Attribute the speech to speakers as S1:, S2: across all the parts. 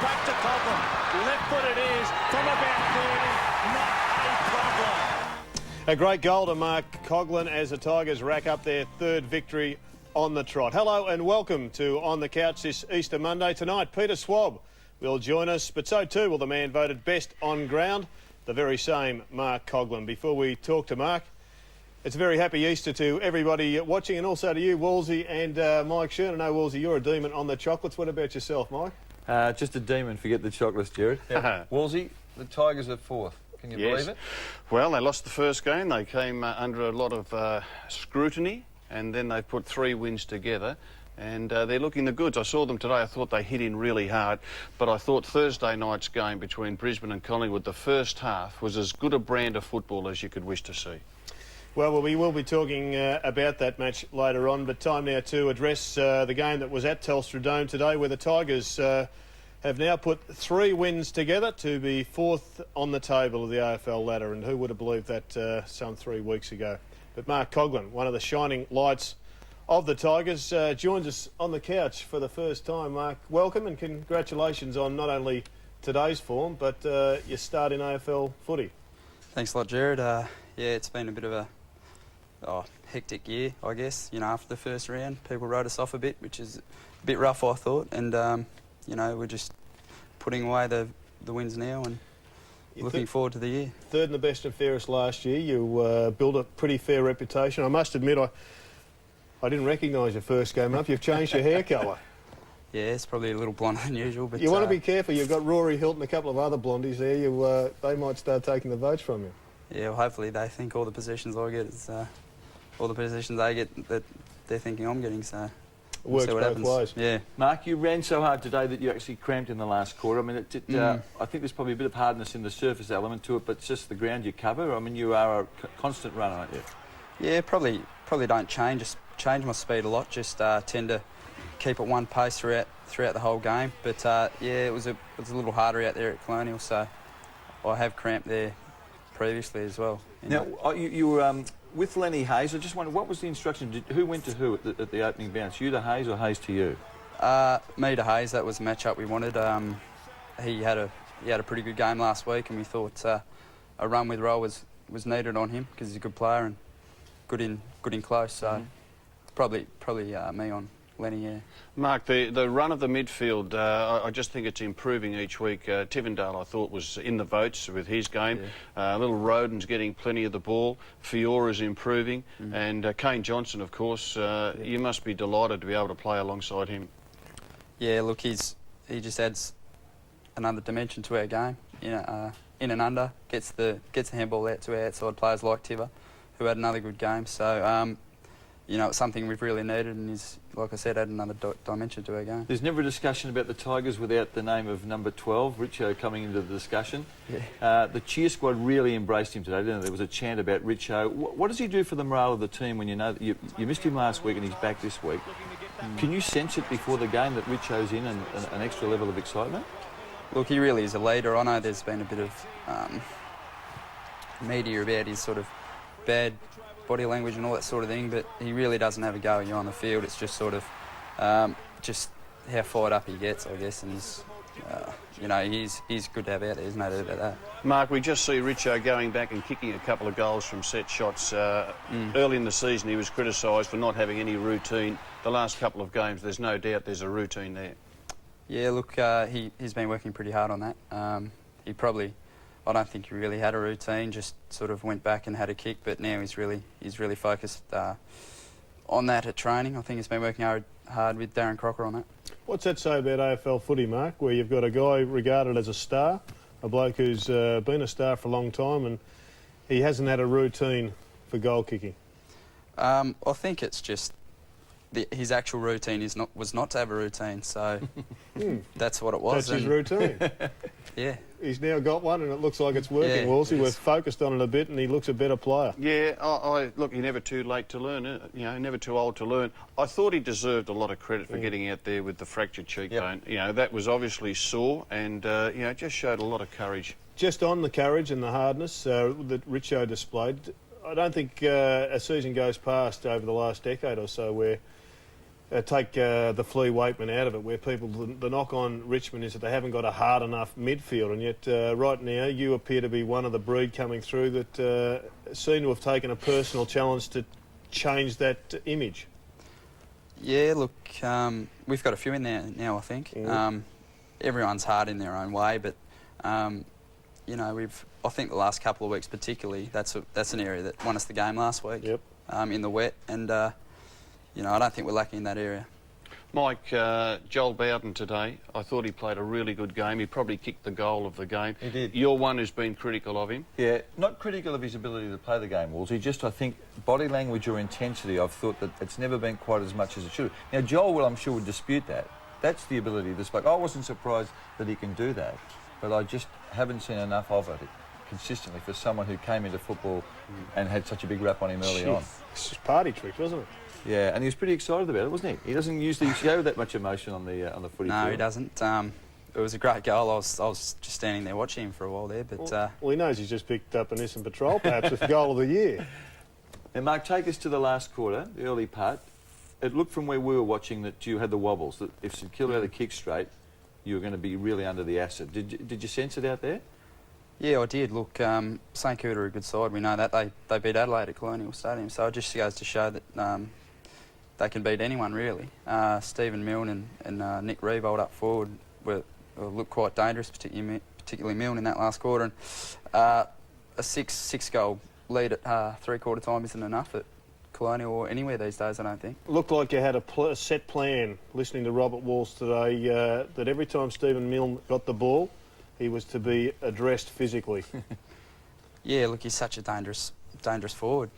S1: back to Coughlan. Left foot it is from about 30. Not a problem.
S2: A great goal to Mark Coughlan as the Tigers rack up their third victory on the trot. Hello and welcome to On the Couch this Easter Monday. Tonight, Peter Swab will join us, but so too will the man voted best on ground, the very same Mark Coughlan. Before we talk to Mark, it's a very happy Easter to everybody watching, and also to you, Woolsey and Mike Shearn. I know, Woolsey, you're a demon on the chocolates. What about yourself, Mike?
S3: Just a demon, forget the chocolates, Jared. Woolsey, the Tigers are fourth. Can you believe it?
S4: Well, they lost the first game. They came under a lot of scrutiny, and then they put 3 wins together, and they're looking the goods. I saw them today. I thought they hit in really hard, but I thought Thursday night's game between Brisbane and Collingwood, the first half, was as good a brand of football as you could wish to see.
S2: Well, we will be talking about that match later on, but time now to address the game that was at Telstra Dome today, where the Tigers have now put 3 wins together to be 4th on the table of the AFL ladder, and who would have believed that some 3 weeks ago. But Mark Coughlan, one of the shining lights of the Tigers, joins us on the couch for the first time. Mark, welcome and congratulations on not only today's form, but your start in AFL footy.
S5: Thanks a lot, Jared. Yeah, it's been a bit of a hectic year, I guess. You know, after the first round, people wrote us off a bit, which is a bit rough, I thought. And, you know, we're just putting away the wins now and looking forward to the year. Third
S2: in the best and fairest last year. You built a pretty fair reputation. I must admit, I didn't recognise your first game up. You've changed your hair colour.
S5: Yeah, it's probably a little blonder than usual. But
S2: you want to be careful. You've got Rory Hilton, a couple of other blondies there. They might start taking the votes from you.
S5: Yeah, well, hopefully they think all the positions I get is all the positions they get that they're thinking I'm getting, so
S2: we'll see what happens. Ways.
S5: Yeah.
S3: Mark, you ran so hard today that you actually cramped in the last quarter. I mean, I think there's probably a bit of hardness in the surface element to it, but it's just the ground you cover. I mean, you are a constant runner, aren't you? Yeah,
S5: probably don't change my speed a lot. Just tend to keep at one pace throughout the whole game. But yeah, it was a little harder out there at Colonial, so I have cramped there previously as well.
S3: Now, you were with Lenny Hayes. I just wondered, what was the instruction? Who went to who at the opening bounce? You to Hayes or Hayes to you?
S5: Me to Hayes. That was the matchup we wanted. He had a pretty good game last week, and we thought a run with roll was needed on him because he's a good player and good in close. So probably me on Lenny, yeah.
S4: Mark, the run of the midfield, I just think it's improving each week. Tivendale, I thought, was in the votes with his game. Yeah. Little Roden's getting plenty of the ball. Fiora's improving. And Kane Johnson, of course, you must be delighted to be able to play alongside him.
S5: Yeah, look, he just adds another dimension to our game. You know, in and under, gets the handball out to our outside players like Tiver, who had another good game. So, you know, it's something we've really needed, and he's, like I said, added another dimension to our game.
S3: There's never a discussion about the Tigers without the name of number 12, Richo, coming into the discussion. Yeah. The cheer squad really embraced him today, didn't it? There was a chant about Richo. What does he do for the morale of the team when you know that you missed him last week and he's back this week? Can you sense it before the game that Richo's in and an extra level of excitement?
S5: Look, he really is a leader. I know there's been a bit of media about his sort of bad body language and all that sort of thing, but he really doesn't have a go when you're on the field. It's just sort of just how fired up he gets, I guess, and he's, you know, he's good to have out there. There's no doubt about that.
S4: Mark, we just see Richo going back and kicking a couple of goals from set shots. Early in the season he was criticised for not having any routine. The last couple of games, there's no doubt there's a routine there. Yeah,
S5: look, he's been working pretty hard on that. I don't think he really had a routine, just sort of went back and had a kick, but now he's really focused on that at training. I think he's been working hard with Darren Crocker on that.
S2: What's that say about AFL footy, Mark, where you've got a guy regarded as a star, a bloke who's been a star for a long time, and he hasn't had a routine for goal kicking?
S5: I think it's just his actual routine was not to have a routine, so that's what it was.
S2: That's his routine.
S5: Yeah.
S2: He's now got one, and it looks like it's working. Yeah, Woolsey, we've focused on it a bit, and he looks a better player.
S4: Yeah, look, you're never too late to learn, you know, never too old to learn. I thought he deserved a lot of credit for getting out there with the fractured cheekbone. Yep. You know, that was obviously sore, and, you know, just showed a lot of courage.
S2: Just on the courage and the hardness that Richo displayed, I don't think a season goes past over the last decade or so where take the Flea Waitman out of it, where the knock on Richmond is that they haven't got a hard enough midfield, and yet right now you appear to be one of the breed coming through that seem to have taken a personal challenge to change that image.
S5: Yeah, look, we've got a few in there now, I think. Everyone's hard in their own way, but you know, I think the last couple of weeks particularly, that's an area that won us the game last week.
S2: Yep.
S5: In the wet, and you know, I don't think we're lacking in that area.
S4: Mike, Joel Bowden today, I thought he played a really good game. He probably kicked the goal of the game.
S3: He did.
S4: You're one who's been critical of him.
S3: Yeah, not critical of his ability to play the game, Wolsey. Just, I think, body language or intensity, I've thought that it's never been quite as much as it should have. Now, Joel will, I'm sure, would dispute that. That's the ability of this bloke. I wasn't surprised that he can do that, but I just haven't seen enough of it consistently for someone who came into football and had such a big rap on him early on.
S2: It's just party trick, wasn't it?
S3: Yeah, and he was pretty excited about it, wasn't he? He doesn't usually show that much emotion on the footy field.
S5: No, he doesn't. It was a great goal. I was just standing there watching him for a while there, but
S2: Well, he knows he's just picked up an Essendon Patrol, perhaps, with the goal of the year.
S3: And Mark, take us to the last quarter, the early part. It looked from where we were watching that you had the wobbles, that if St Kilda had a kick straight, you were going to be really under the acid. Did you sense it out there?
S5: yeah, I did. Look, St Kilda are a good side. We know that. They beat Adelaide at Colonial Stadium, so it just goes to show that they can beat anyone, really. Stephen Milne and Nick Revolt up forward looked quite dangerous, particularly Milne in that last quarter. And a six-goal lead at three-quarter time isn't enough at Colonial or anywhere these days, I don't think.
S2: Looked like you had a set plan, listening to Robert Walsh today, that every time Stephen Milne got the ball, he was to be addressed physically.
S5: Yeah, look, he's such a dangerous forward.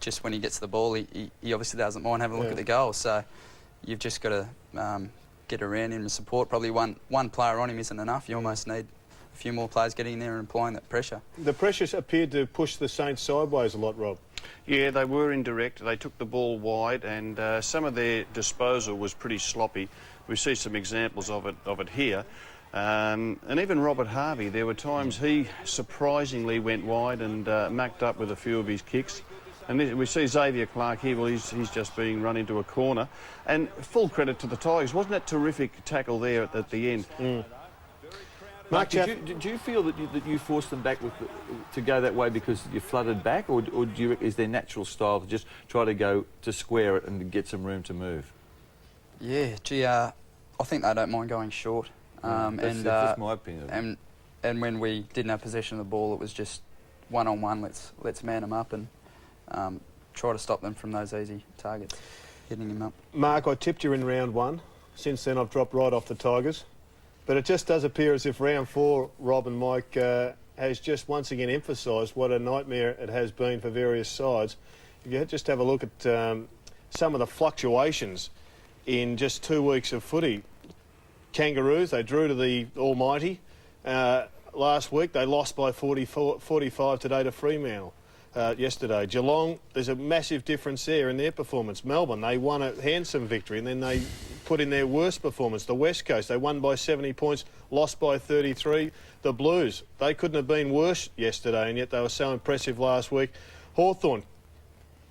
S5: Just when he gets the ball, he obviously doesn't mind having a look at the goal. So you've just got to get around him and support. Probably one player on him isn't enough. You almost need a few more players getting in there and applying that pressure.
S2: The pressures appeared to push the Saints sideways a lot, Rob.
S4: Yeah, they were indirect. They took the ball wide, and some of their disposal was pretty sloppy. We see some examples of it here. And even Robert Harvey, there were times he surprisingly went wide and macked up with a few of his kicks. And we see Xavier Clark here, well, he's just being run into a corner. And full credit to the Tigers. Wasn't that terrific tackle there at the end?
S3: Mark, did you feel that you forced them back to go that way because you flooded back, or is their natural style to just try to go to square it and get some room to move?
S5: Yeah, gee, I think they don't mind going short.
S3: That's my opinion.
S5: And when we didn't have possession of the ball, it was just one-on-one. Let's man them up and try to stop them from those easy targets, hitting them up.
S2: Mark, I tipped you in round one. Since then, I've dropped right off the Tigers. But it just does appear as if round four, Rob and Mike, has just once again emphasised what a nightmare it has been for various sides. If you just have a look at some of the fluctuations in just 2 weeks of footy. Kangaroos, they drew to the Almighty. Last week, they lost by 45 today to Fremantle. Yesterday. Geelong, there's a massive difference there in their performance. Melbourne, they won a handsome victory and then they put in their worst performance. The West Coast, they won by 70 points, lost by 33. The Blues, they couldn't have been worse yesterday and yet they were so impressive last week. Hawthorn,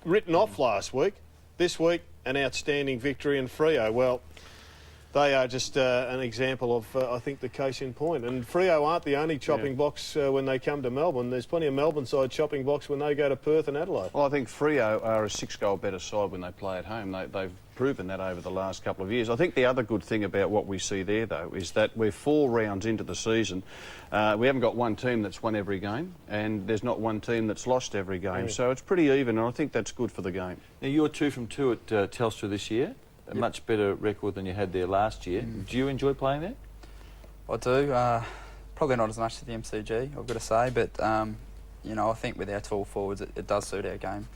S2: written off last week. This week, an outstanding victory. And Freo, well, they are just an example of, I think, the case in point. And Freo aren't the only chopping box when they come to Melbourne. There's plenty of Melbourne-side chopping box when they go to Perth and Adelaide.
S4: Well, I think Freo are a 6-goal better side when they play at home. They've proven that over the last couple of years. I think the other good thing about what we see there, though, is that we're 4 rounds into the season. We haven't got one team that's won every game, and there's not one team that's lost every game. So it's pretty even, and I think that's good for the game.
S3: Now, you're 2 from 2 at Telstra this year. A much better record than you had there last year. Do you enjoy playing there?
S5: I do. Probably not as much as the MCG, I've got to say, but you know, I think with our tall forwards, it does suit our game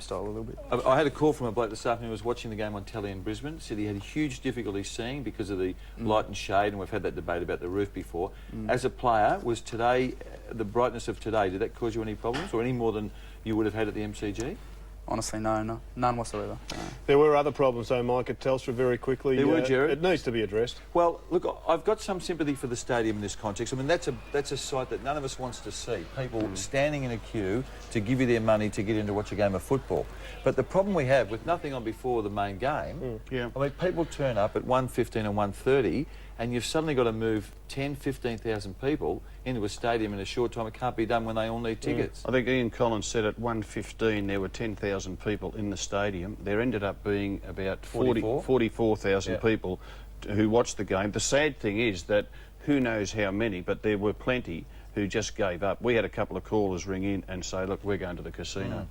S5: style a little bit.
S3: I had a call from a bloke this afternoon who was watching the game on telly in Brisbane. Said he had huge difficulty seeing because of the light and shade, and we've had that debate about the roof before. As a player, was today, the brightness of today, did that cause you any problems, or any more than you would have had at the MCG?
S5: honestly, no, none whatsoever. No.
S2: There were other problems, though, Mike, at Telstra very quickly.
S3: There were, Jared.
S2: It needs to be addressed.
S3: Well, look, I've got some sympathy for the stadium in this context. I mean, that's a sight that none of us wants to see. People standing in a queue to give you their money to get in to watch a game of football. But the problem we have, with nothing on before the main game, I mean, people turn up at 1:15 and 1:30, and you've suddenly got to move 10, 15,000 people into a stadium in a short time. It can't be done when they all need tickets.
S4: I think Ian Collins said at 1:15 there were 10,000 people in the stadium. There ended up being about 44,000 people who watched the game. The sad thing is that who knows how many, but there were plenty who just gave up. We had a couple of callers ring in and say, look, we're going to the casino.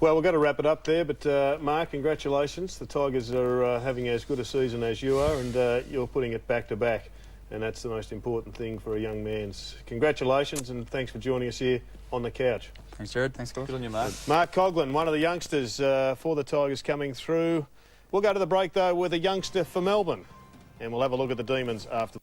S2: Well, we've got to wrap it up there, but Mark, congratulations. The Tigers are having as good a season as you are, and you're putting it back to back, and that's the most important thing for a young man's. Congratulations, and thanks for joining us here on the couch.
S5: Thanks, Jared. Thanks, guys.
S3: Good on you, Mark.
S2: Mark Coughlan, one of the youngsters for the Tigers coming through. We'll go to the break, though, with a youngster for Melbourne, and we'll have a look at the Demons after.